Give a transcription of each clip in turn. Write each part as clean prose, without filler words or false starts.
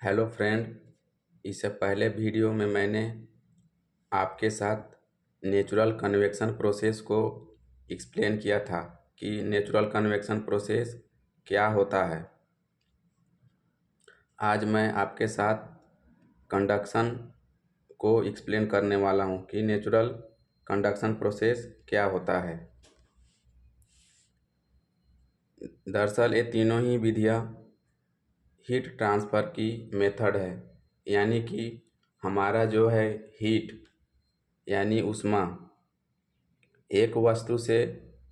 Hello friend. इससे पहले video में मैंने आपके साथ नेचुरल कन्वेक्शन प्रोसेस को एक्सप्लेन किया था कि नेचुरल कन्वेक्शन प्रोसेस क्या होता है। आज मैं आपके साथ कंडक्शन को एक्सप्लेन करने वाला हूं कि नेचुरल कंडक्शन प्रोसेस क्या होता है। दरअसल ये तीनों ही विधियां हीट ट्रांसफ़र की मेथड है, यानी कि हमारा जो है हीट यानी ऊष्मा एक वस्तु से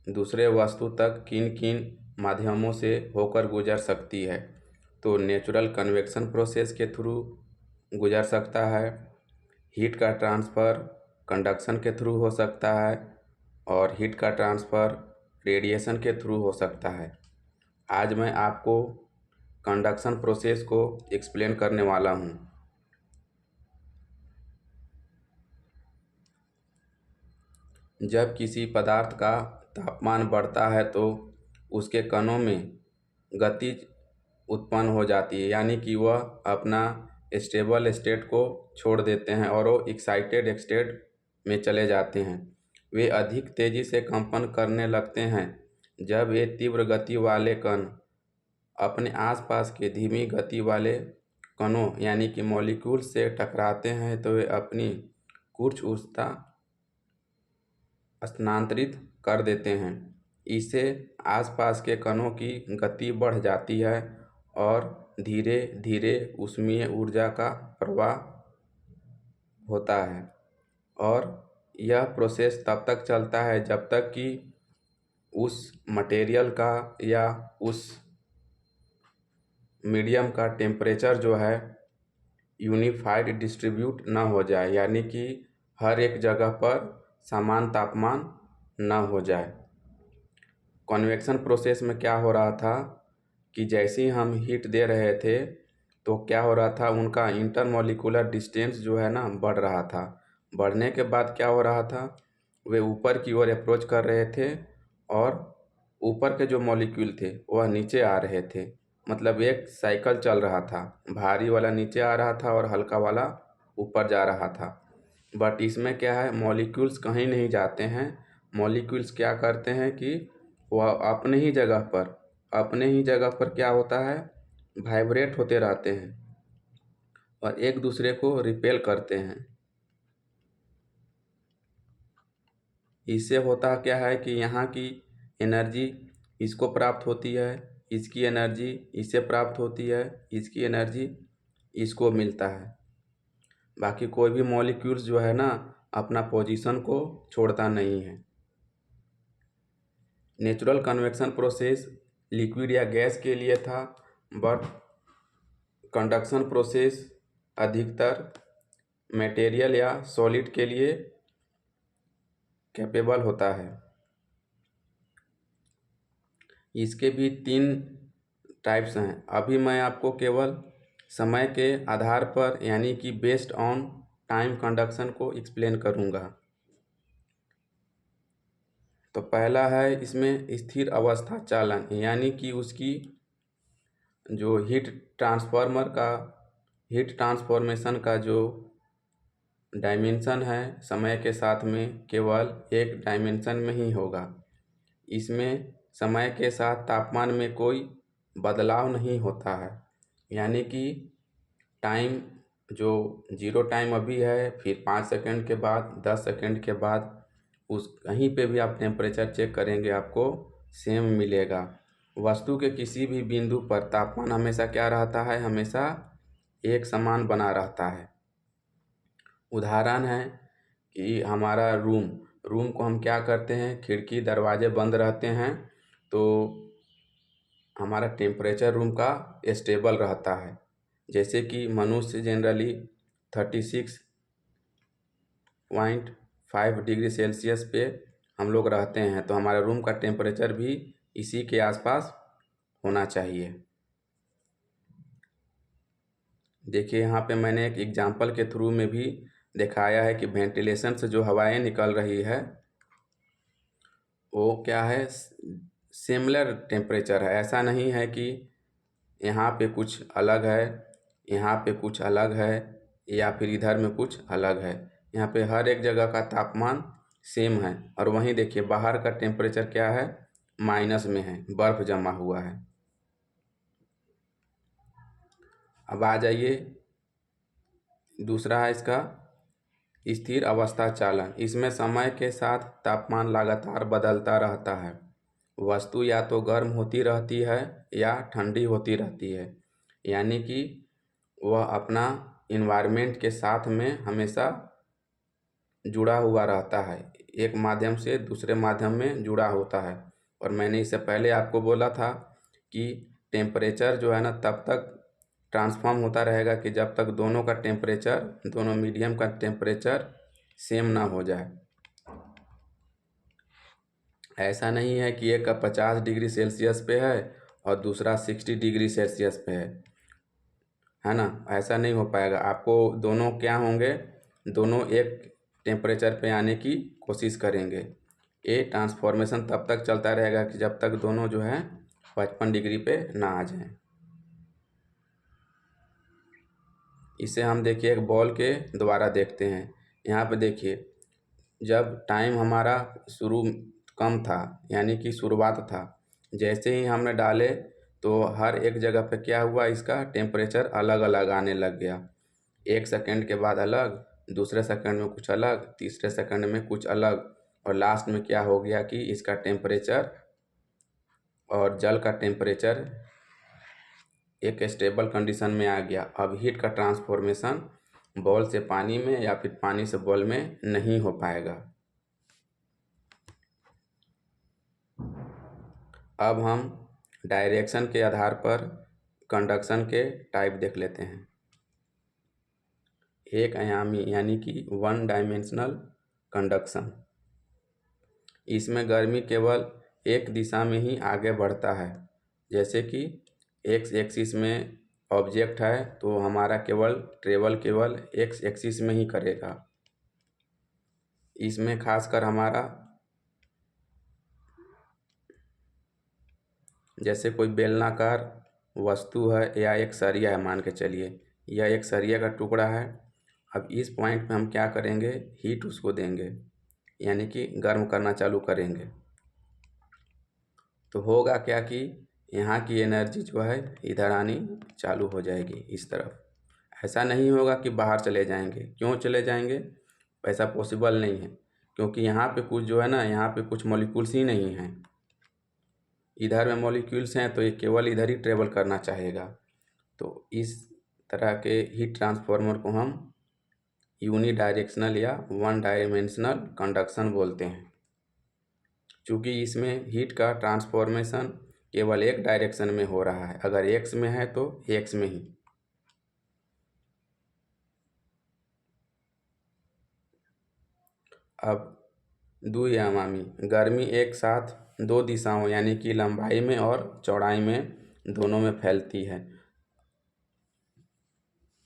दूसरे वस्तु तक किन किन माध्यमों से होकर गुजर सकती है। तो नेचुरल कन्वेक्शन प्रोसेस के थ्रू गुजर सकता है। हीट का ट्रांसफ़र कंडक्शन के थ्रू हो सकता है और हीट का ट्रांसफ़र रेडिएशन के थ्रू हो सकता है। आज मैं आपको कंडक्शन प्रोसेस को एक्सप्लेन करने वाला हूँ। जब किसी पदार्थ का तापमान बढ़ता है तो उसके कणों में गति उत्पन्न हो जाती है, यानी कि वह अपना स्टेबल स्टेट को छोड़ देते हैं और वो एक्साइटेड स्टेट में चले जाते हैं। वे अधिक तेज़ी से कंपन करने लगते हैं। जब ये तीव्र गति वाले कण अपने आसपास के धीमी गति वाले कणों यानी कि मॉलिक्यूल्स से टकराते हैं तो वे अपनी कुछ ऊर्जा स्थानांतरित कर देते हैं। इससे आसपास के कणों की गति बढ़ जाती है और धीरे धीरे ऊष्मीय ऊर्जा का प्रवाह होता है और यह प्रोसेस तब तक चलता है जब तक कि उस मटेरियल का या उस मीडियम का टेम्परेचर जो है यूनिफाइड डिस्ट्रीब्यूट ना हो जाए, यानी कि हर एक जगह पर समान तापमान ना हो जाए। कन्वेक्शन प्रोसेस में क्या हो रहा था कि जैसे ही हम हीट दे रहे थे तो क्या हो रहा था, उनका इंटरमॉलिक्यूलर डिस्टेंस जो है ना बढ़ रहा था। बढ़ने के बाद क्या हो रहा था, वे ऊपर की ओर अप्रोच कर रहे थे और ऊपर के जो मॉलिक्यूल थे वह नीचे आ रहे थे। मतलब एक साइकिल चल रहा था, भारी वाला नीचे आ रहा था और हल्का वाला ऊपर जा रहा था। बट इसमें क्या है, मॉलिक्यूल्स कहीं नहीं जाते हैं। मॉलिक्यूल्स क्या करते हैं कि वह अपने ही जगह पर क्या होता है, वाइब्रेट होते रहते हैं और एक दूसरे को रिपेल करते हैं। इससे होता क्या है कि यहाँ की एनर्जी इसको प्राप्त होती है, इसकी एनर्जी इससे प्राप्त होती है, इसकी एनर्जी इसको मिलता है। बाकी कोई भी मॉलिक्यूल्स जो है ना अपना पोजीशन को छोड़ता नहीं है। नेचुरल कन्वेक्शन प्रोसेस लिक्विड या गैस के लिए था, बट कंडक्शन प्रोसेस अधिकतर मटेरियल या सॉलिड के लिए कैपेबल होता है। इसके भी 3 टाइप्स हैं। अभी मैं आपको केवल समय के आधार पर यानी कि बेस्ड ऑन टाइम कंडक्शन को एक्सप्लेन करूँगा। तो पहला है इसमें स्थिर अवस्था चालन, यानी कि उसकी जो हीट ट्रांसफॉर्मेशन का जो डायमेंशन है समय के साथ में केवल एक डायमेंशन में ही होगा। इसमें समय के साथ तापमान में कोई बदलाव नहीं होता है, यानी कि टाइम जो 0 टाइम अभी है, फिर 5 सेकंड के बाद 10 सेकंड के बाद उस कहीं पे भी आप टेम्परेचर चेक करेंगे आपको सेम मिलेगा। वस्तु के किसी भी बिंदु पर तापमान हमेशा क्या रहता है, हमेशा एक समान बना रहता है। उदाहरण है कि हमारा रूम को हम क्या करते हैं, खिड़की दरवाजे बंद रहते हैं तो हमारा टेम्परेचर रूम का स्टेबल रहता है। जैसे कि मनुष्य जनरली 36.5 डिग्री सेल्सियस पे हम लोग रहते हैं, तो हमारे रूम का टेम्परेचर भी इसी के आसपास होना चाहिए। देखिए यहाँ पे मैंने एक एग्जांपल के थ्रू में भी दिखाया है कि वेंटिलेशन से जो हवाएं निकल रही है वो क्या है, सिमिलर टेम्परेचर है। ऐसा नहीं है कि यहाँ पे कुछ अलग है यहाँ पे कुछ अलग है या फिर इधर में कुछ अलग है। यहाँ पे हर एक जगह का तापमान सेम है और वहीं देखिए बाहर का टेम्परेचर क्या है, माइनस में है, बर्फ़ जमा हुआ है। अब आ जाइए, दूसरा है इसका स्थिर अवस्था चालन। इसमें समय के साथ तापमान लगातार बदलता रहता है। वस्तु या तो गर्म होती रहती है या ठंडी होती रहती है, यानी कि वह अपना इन्वायरमेंट के साथ में हमेशा जुड़ा हुआ रहता है, एक माध्यम से दूसरे माध्यम में जुड़ा होता है। और मैंने इससे पहले आपको बोला था कि टेम्परेचर जो है ना तब तक ट्रांसफॉर्म होता रहेगा कि जब तक दोनों का टेम्परेचर, दोनों मीडियम का टेम्परेचर सेम ना हो जाए। ऐसा नहीं है कि एक का 50 डिग्री सेल्सियस पे है और दूसरा 60 डिग्री सेल्सियस पे है ना, ऐसा नहीं हो पाएगा। आपको दोनों क्या होंगे, दोनों एक टेम्परेचर पे आने की कोशिश करेंगे। ये ट्रांसफॉर्मेशन तब तक चलता रहेगा कि जब तक दोनों जो है 55 डिग्री पे ना आ जाएं। इसे हम देखिए एक बॉल के द्वारा देखते हैं। यहाँ पे देखिए जब टाइम हमारा शुरू कम था, यानी कि शुरुआत था, जैसे ही हमने डाले तो हर एक जगह पे क्या हुआ, इसका टेम्परेचर अलग अलग आने लग गया। 1 सेकंड के बाद अलग, दूसरे सेकंड में कुछ अलग, तीसरे सेकंड में कुछ अलग, और लास्ट में क्या हो गया कि इसका टेम्परेचर और जल का टेम्परेचर एक स्टेबल कंडीशन में आ गया। अब हीट का ट्रांसफॉर्मेशन बॉल से पानी में या फिर पानी से बॉल में नहीं हो पाएगा। अब हम डायरेक्शन के आधार पर कंडक्शन के टाइप देख लेते हैं। एक आयामी यानी कि 1 डायमेंशनल कंडक्शन। इसमें गर्मी केवल एक दिशा में ही आगे बढ़ता है। जैसे कि एक्स एक्सिस में ऑब्जेक्ट है तो हमारा ट्रेवल केवल एक्स एक्सिस में ही करेगा। इसमें खासकर हमारा जैसे कोई बेलनाकार वस्तु है या एक सरिया है, मान के चलिए यह एक सरिया का टुकड़ा है। अब इस पॉइंट पे हम क्या करेंगे, हीट उसको देंगे, यानी कि गर्म करना चालू करेंगे। तो होगा क्या कि यहाँ की एनर्जी जो है इधर आनी चालू हो जाएगी इस तरफ। ऐसा नहीं होगा कि बाहर चले जाएंगे। क्यों चले जाएंगे, ऐसा पॉसिबल नहीं है, क्योंकि यहाँ पे कुछ जो है ना, यहाँ पे कुछ मॉलिक्यूल्स ही नहीं हैं। इधर में मॉलिक्यूल्स हैं तो ये केवल इधर ही ट्रेवल करना चाहेगा। तो इस तरह के हीट ट्रांसफार्मर को हम यूनी डायरेक्शनल या 1 डायमेंशनल कंडक्शन बोलते हैं। चूँकि इसमें हीट का ट्रांसफॉर्मेशन केवल एक डायरेक्शन में हो रहा है, अगर एक्स में है तो एक्स में ही। अब द्विआयामी गर्मी एक साथ दो दिशाओं यानी कि लंबाई में और चौड़ाई में दोनों में फैलती है।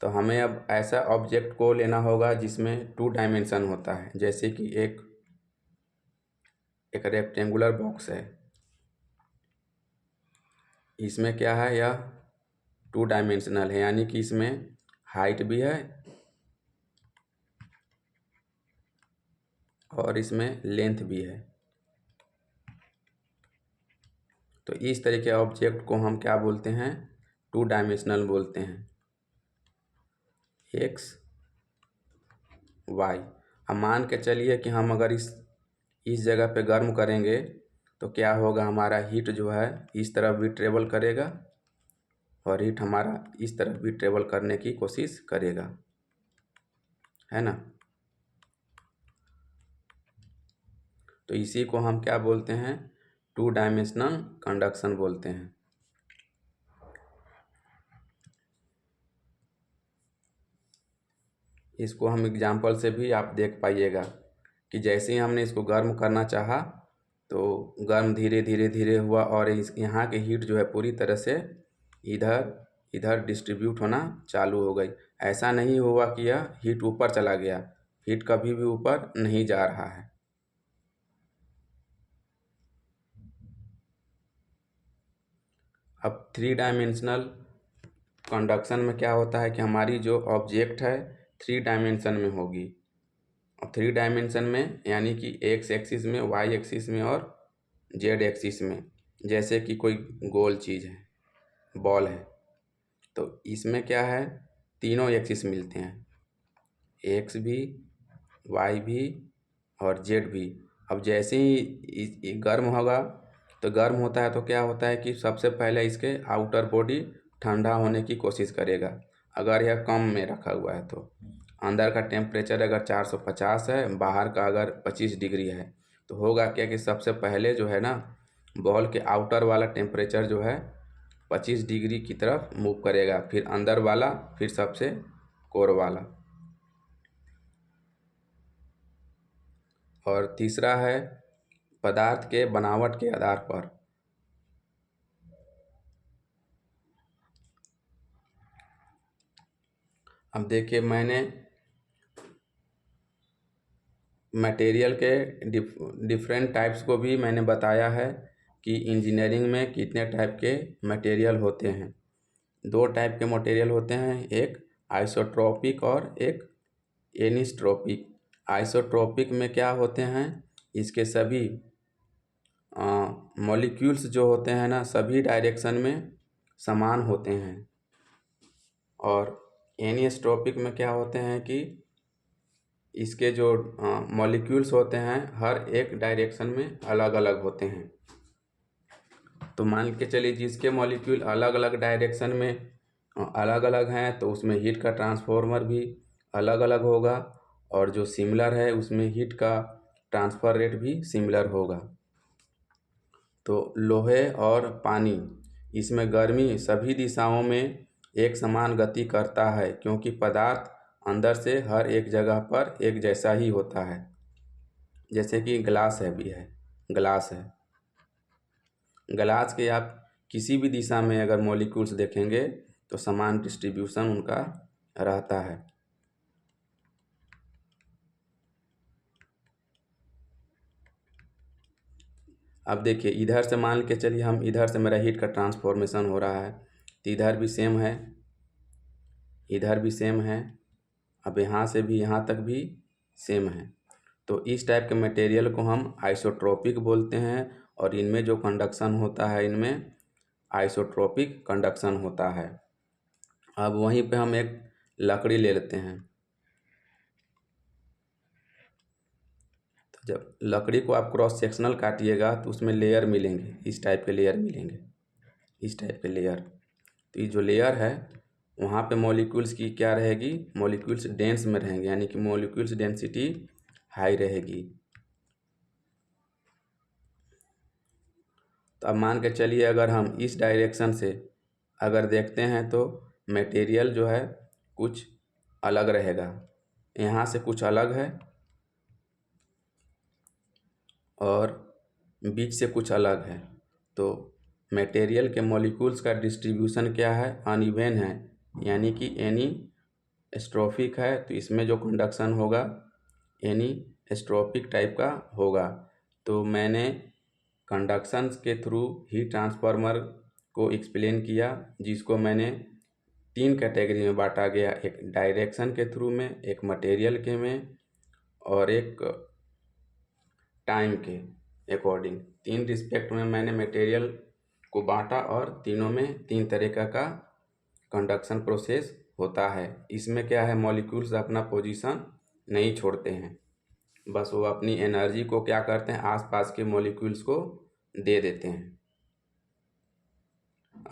तो हमें अब ऐसा ऑब्जेक्ट को लेना होगा जिसमें 2 डायमेंशन होता है। जैसे कि एक रेक्टेंगुलर बॉक्स है, इसमें क्या है, यह 2 डायमेंशनल है, यानी कि इसमें हाइट भी है और इसमें लेंथ भी है। तो इस तरह के ऑब्जेक्ट को हम क्या बोलते हैं, 2 डायमेंशनल बोलते हैं, एक्स वाई। अब मान के चलिए कि हम अगर इस जगह पे गर्म करेंगे तो क्या होगा, हमारा हीट जो है इस तरफ भी ट्रेवल करेगा और हीट हमारा इस तरफ भी ट्रेवल करने की कोशिश करेगा, है ना। तो इसी को हम क्या बोलते हैं, 2 डायमेंशनल कंडक्शन बोलते हैं। इसको हम एग्जाम्पल से भी आप देख पाइएगा कि जैसे ही हमने इसको गर्म करना चाहा तो गर्म धीरे धीरे धीरे हुआ और इस यहाँ की हीट जो है पूरी तरह से इधर इधर डिस्ट्रीब्यूट होना चालू हो गई। ऐसा नहीं हुआ कि यह हीट ऊपर चला गया, हीट कभी भी ऊपर नहीं जा रहा है। अब 3 डायमेंशनल कंडक्शन में क्या होता है कि हमारी जो ऑब्जेक्ट है 3 डायमेंशन में होगी। और 3 डायमेंशन में यानी कि एक्स एक्सिस में, वाई एक्सिस में और जेड एक्सिस में। जैसे कि कोई गोल चीज़ है, बॉल है, तो इसमें क्या है, तीनों एक्सिस मिलते हैं, एक्स भी, वाई भी और जेड भी। अब जैसे ही गर्म होगा, तो गर्म होता है तो क्या होता है कि सबसे पहले इसके आउटर बॉडी ठंडा होने की कोशिश करेगा। अगर यह कम में रखा हुआ है तो अंदर का टेम्परेचर अगर 450 है, बाहर का अगर 25 डिग्री है, तो होगा क्या कि सबसे पहले जो है ना, बॉल के आउटर वाला टेम्परेचर जो है 25 डिग्री की तरफ मूव करेगा, फिर अंदर वाला, फिर सबसे कोर वाला। और तीसरा है पदार्थ के बनावट के आधार पर। अब देखिए, मैंने मटेरियल के डिफरेंट टाइप्स को भी मैंने बताया है कि इंजीनियरिंग में कितने टाइप के मटेरियल होते हैं। 2 टाइप के मटेरियल होते हैं, एक आइसोट्रोपिक और एक एनिसोट्रोपिक। आइसोट्रोपिक में क्या होते हैं, इसके सभी मॉलिक्यूल्स जो होते हैं ना, सभी डायरेक्शन में समान होते हैं। और एनिसोट्रोपिक में क्या होते हैं कि इसके जो मॉलिक्यूल्स होते हैं हर एक डायरेक्शन में अलग अलग होते हैं। तो मान के चलिए जिसके मॉलिक्यूल अलग अलग डायरेक्शन में अलग अलग हैं, तो उसमें हीट का ट्रांसफॉर्मर भी अलग अलग होगा, और जो सिमिलर है उसमें हीट का ट्रांसफ़र रेट भी सिमिलर होगा। तो लोहे और पानी, इसमें गर्मी सभी दिशाओं में एक समान गति करता है, क्योंकि पदार्थ अंदर से हर एक जगह पर एक जैसा ही होता है। जैसे कि ग्लास है भी है, ग्लास है, ग्लास के आप किसी भी दिशा में अगर मॉलिक्यूल्स देखेंगे तो समान डिस्ट्रीब्यूशन उनका रहता है। अब देखिए, इधर से मान के चलिए हम इधर से मेरा हीट का ट्रांसफॉर्मेशन हो रहा है, तो इधर भी सेम है, इधर भी सेम है, अब यहाँ से भी यहाँ तक भी सेम है। तो इस टाइप के मटेरियल को हम आइसोट्रोपिक बोलते हैं, और इनमें जो कंडक्शन होता है, इनमें आइसोट्रोपिक कंडक्शन होता है। अब वहीं पे हम एक लकड़ी ले लेते हैं, तो जब लकड़ी को आप क्रॉस सेक्शनल काटिएगा तो उसमें लेयर मिलेंगे, इस टाइप के लेयर मिलेंगे, इस टाइप के लेयर। तो ये जो लेयर है वहाँ पे मॉलिक्यूल्स की क्या रहेगी, मॉलिक्यूल्स डेंस में रहेंगे, यानी कि मॉलिक्यूल्स डेंसिटी हाई रहेगी। तो अब मान के चलिए अगर हम इस डायरेक्शन से अगर देखते हैं तो मटेरियल जो है कुछ अलग रहेगा, यहाँ से कुछ अलग है और बीच से कुछ अलग है। तो मटेरियल के मॉलिक्यूल्स का डिस्ट्रीब्यूशन क्या है, अनइवन है, यानी कि एनिस्ट्रोपिक है, तो इसमें जो कंडक्शन होगा एनिस्ट्रोपिक टाइप का होगा। तो मैंने कंडक्शन के थ्रू हीट ट्रांसफार्मर को एक्सप्लेन किया, जिसको मैंने 3 कैटेगरी में बांटा गया, एक डायरेक्शन के थ्रू में, एक मटेरियल के में, और एक टाइम के अकॉर्डिंग। 3 रिस्पेक्ट में मैंने मटेरियल को बांटा, और तीनों में 3 तरीक़ा का कंडक्शन प्रोसेस होता है। इसमें क्या है, मॉलिक्यूल्स अपना पोजीशन नहीं छोड़ते हैं, बस वो अपनी एनर्जी को क्या करते हैं, आसपास के मॉलिक्यूल्स को दे देते हैं।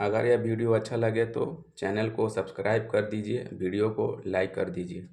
अगर यह वीडियो अच्छा लगे तो चैनल को सब्सक्राइब कर दीजिए, वीडियो को लाइक कर दीजिए।